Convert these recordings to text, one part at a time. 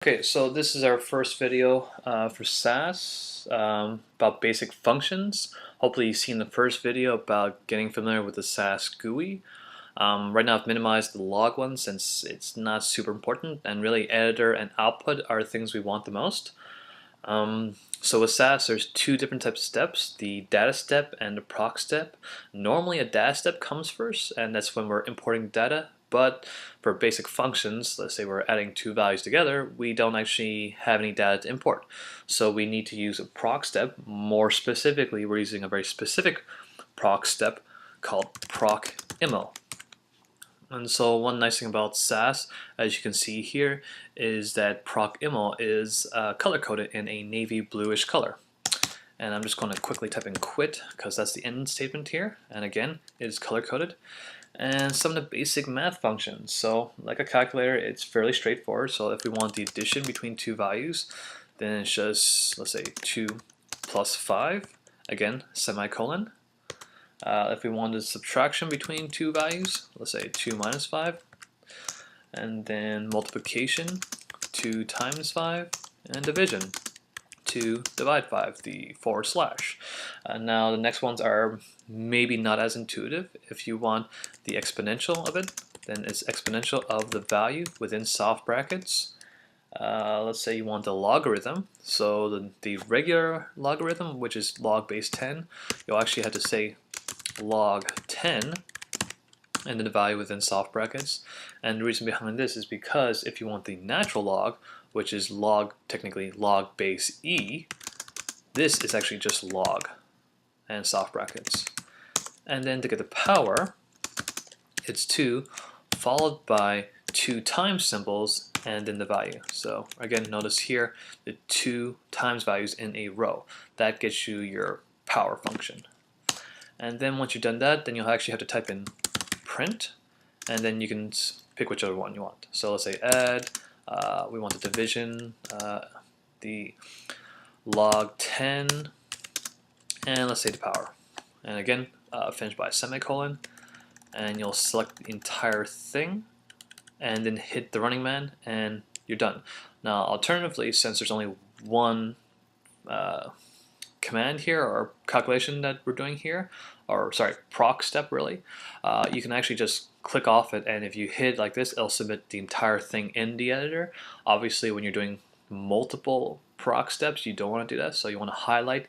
Okay, so this is our first video for SAS about basic functions. Hopefully you've seen the first video about getting familiar with the SAS GUI. Right now I've minimized the log one since it's not super important, and really editor and output are things we want the most. So with SAS there's two different types of steps, the data step and the proc step. Normally a data step comes first, and that's when we're importing data. But for basic functions, let's say we're adding two values together, we don't actually have any data to import. So we need to use a proc step. More specifically, we're using a very specific proc step called proc iml. And so one nice thing about SAS, as you can see here, is that proc iml is color-coded in a navy bluish color. And I'm just going to quickly type in quit because that's the end statement here. And again, it is color-coded. And some of the basic math functions. So like a calculator, it's fairly straightforward. So if we want the addition between two values, then it's just, let's say, 2 plus 5, again, semicolon. If we wanted subtraction between two values, let's say 2 minus 5, and then multiplication, 2 times 5, and division, 2 divide 5, the forward slash. Now the next ones are maybe not as intuitive. If you want the exponential of it, then it's exponential of the value within soft brackets. Let's say you want the logarithm. So the regular logarithm, which is log base 10, you'll actually have to say log 10 and then the value within soft brackets. And the reason behind this is because if you want the natural log, which is technically log base e, this is actually just log and soft brackets. And then to get the power, it's 2 followed by 2 times symbols and then the value. So again, notice here the 2 times values in a row. That gets you your power function. And then once you've done that, then you'll actually have to type in print, and then you can pick whichever one you want. So let's say add, we want the division, the log 10, and let's say the power. And again, finish by a semicolon, and you'll select the entire thing, and then hit the running man, and you're done. Now alternatively, since there's only one command here or calculation that we're doing here, or sorry, proc step really, you can actually just click off it, and if you hit like this, it'll submit the entire thing in the editor. Obviously when you're doing multiple proc steps, you don't want to do that, so you want to highlight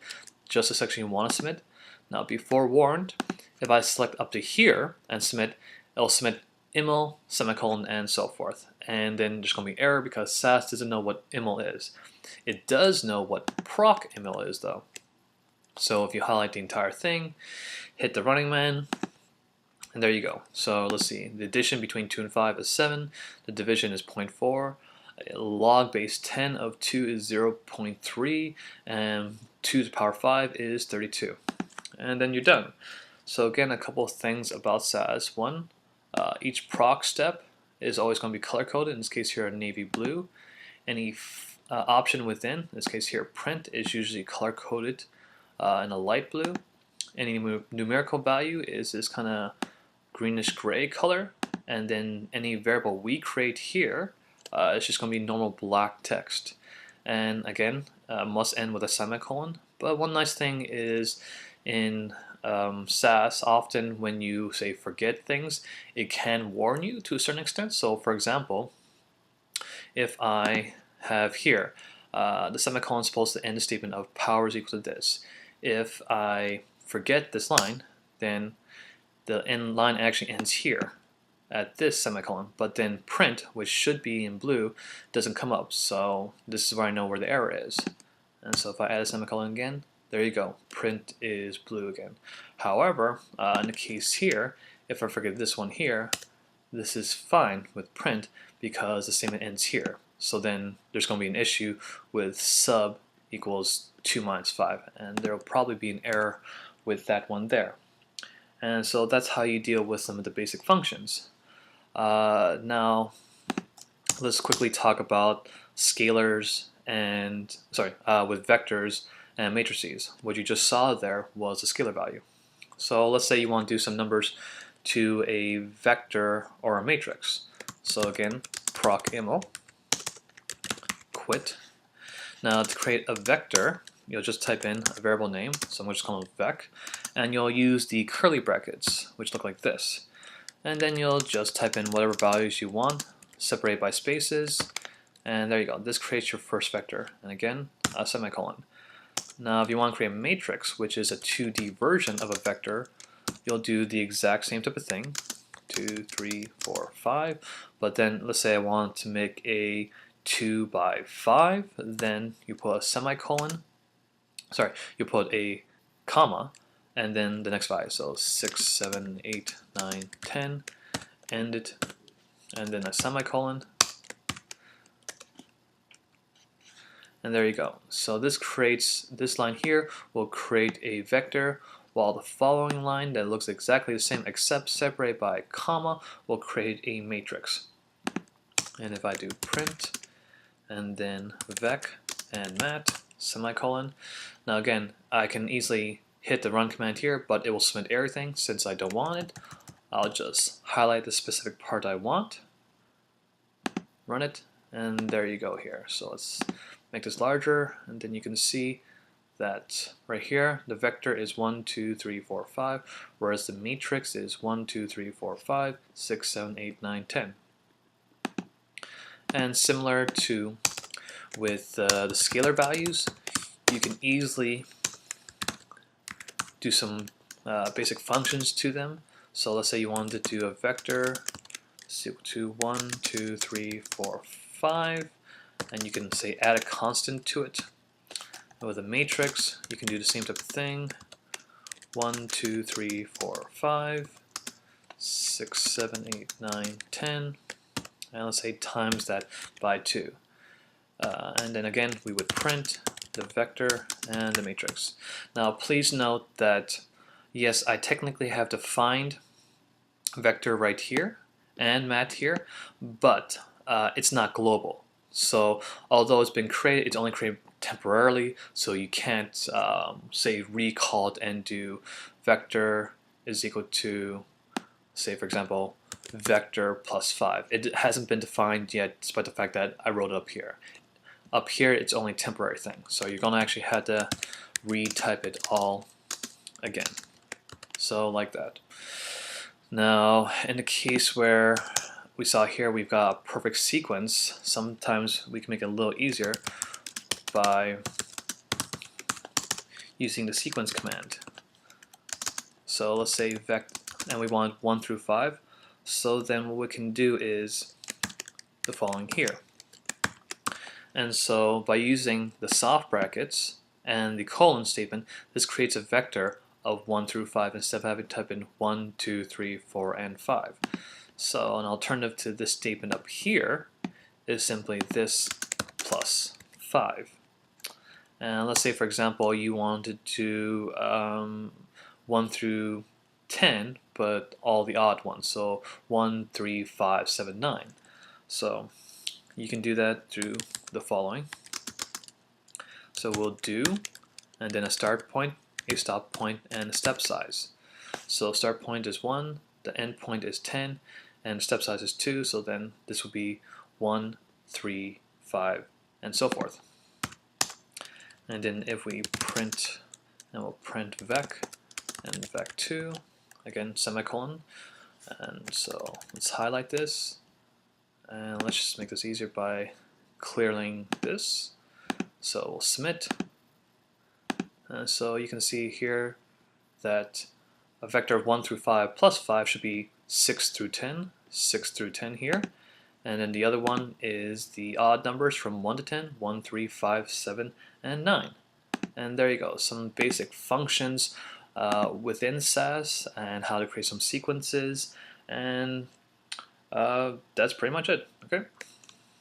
just the section you want to submit. Now be forewarned, if I select up to here and submit, it'll submit iml, semicolon, and so forth. And then there's going to be error because SAS doesn't know what iml is. It does know what proc iml is though. So if you highlight the entire thing, hit the running man, and there you go. So let's see, the addition between 2 and 5 is 7, the division is 0.4, log base 10 of 2 is 0.3, and 2 to the power 5 is 32. And then you're done. So again, a couple of things about SAS. One, each proc step is always going to be color-coded, in this case here navy blue. Any option within, in this case here print, is usually color-coded in a light blue. Any numerical value is this kind of greenish gray color, and then any variable we create here is just going to be normal black text. And again, must end with a semicolon. But one nice thing is in SAS, often when you say forget things, it can warn you to a certain extent. So for example, if I have here the semicolon is supposed to end the statement of power is equal to this. If I forget this line, then the end line actually ends here at this semicolon, but then print, which should be in blue, doesn't come up. So this is where I know where the error is. And so if I add a semicolon again, there you go, print is blue again. However, in the case here, if I forget this one here, this is fine with print because the statement ends here. So then there's going to be an issue with sub equals 2 minus 5, and there will probably be an error with that one there. And so that's how you deal with some of the basic functions. Now let's quickly talk about scalars and with vectors and matrices. What you just saw there was a scalar value. So let's say you want to do some numbers to a vector or a matrix. So again, proc iml, quit. Now to create a vector, you'll just type in a variable name, so I'm going to just call it vec, and you'll use the curly brackets, which look like this. And then you'll just type in whatever values you want, separate by spaces, and there you go. This creates your first vector, and again, a semicolon. Now if you want to create a matrix, which is a 2D version of a vector, you'll do the exact same type of thing, 2, 3, 4, 5, but then let's say I want to make a 2 by 5, then you put a semicolon, sorry, you put a comma, and then the next value, so 6, 7, 8, 9, 10, end it, and then a semicolon, and there you go. So this creates, this line here will create a vector, while the following line that looks exactly the same except separated by a comma will create a matrix. And if I do print, and then vec and mat, semicolon, now again, I can easily hit the run command here, but it will submit everything since I don't want it. I'll just highlight the specific part I want, run it, and there you go here. So let's make this larger, and then you can see that right here the vector is 1, 2, 3, 4, 5, whereas the matrix is 1, 2, 3, 4, 5, 6, 7, 8, 9, 10. And similar to with the scalar values, you can easily do some basic functions to them. So let's say you wanted to do a vector equal to 1, 2, 3, 4, 5, and you can say add a constant to it. And with a matrix, you can do the same type of thing, 1, 2, 3, 4, 5, 6, 7, 8, 9, 10, and let's say times that by 2. And then again, we would print the vector and the matrix. Now please note that yes, I technically have defined vector right here and mat here, but it's not global. So although it's been created, it's only created temporarily, so you can't say recall it and do vector is equal to, say for example, vector plus 5. It hasn't been defined yet, despite the fact that I wrote it up here. Up here, it's only a temporary thing, so you're gonna actually have to retype it all again. So like that. Now, in the case where we saw here, we've got a perfect sequence. Sometimes we can make it a little easier by using the sequence command. So let's say vec, and we want 1 through 5. So then what we can do is the following here. And so by using the soft brackets and the colon statement, this creates a vector of 1 through 5 instead of having to type in 1, 2, 3, 4, and 5. So an alternative to this statement up here is simply this plus 5. And let's say, for example, you wanted to 1 through 10, but all the odd ones. So 1, 3, 5, 7, 9. So you can do that through the following. So we'll do, and then a start point, a stop point, and a step size. So start point is 1, the end point is 10, and step size is 2, so then this would be 1, 3, 5, and so forth. And then if we print, and we'll print vec and vec2, again semicolon, and so let's highlight this, and let's just make this easier by clearing this. So we'll submit, and so you can see here that a vector of 1 through 5 plus 5 should be 6 through 10, 6 through 10 here. And then the other one is the odd numbers from 1 to 10, 1, 3, 5, 7, and 9. And there you go, some basic functions within SAS and how to create some sequences, and that's pretty much it. Okay.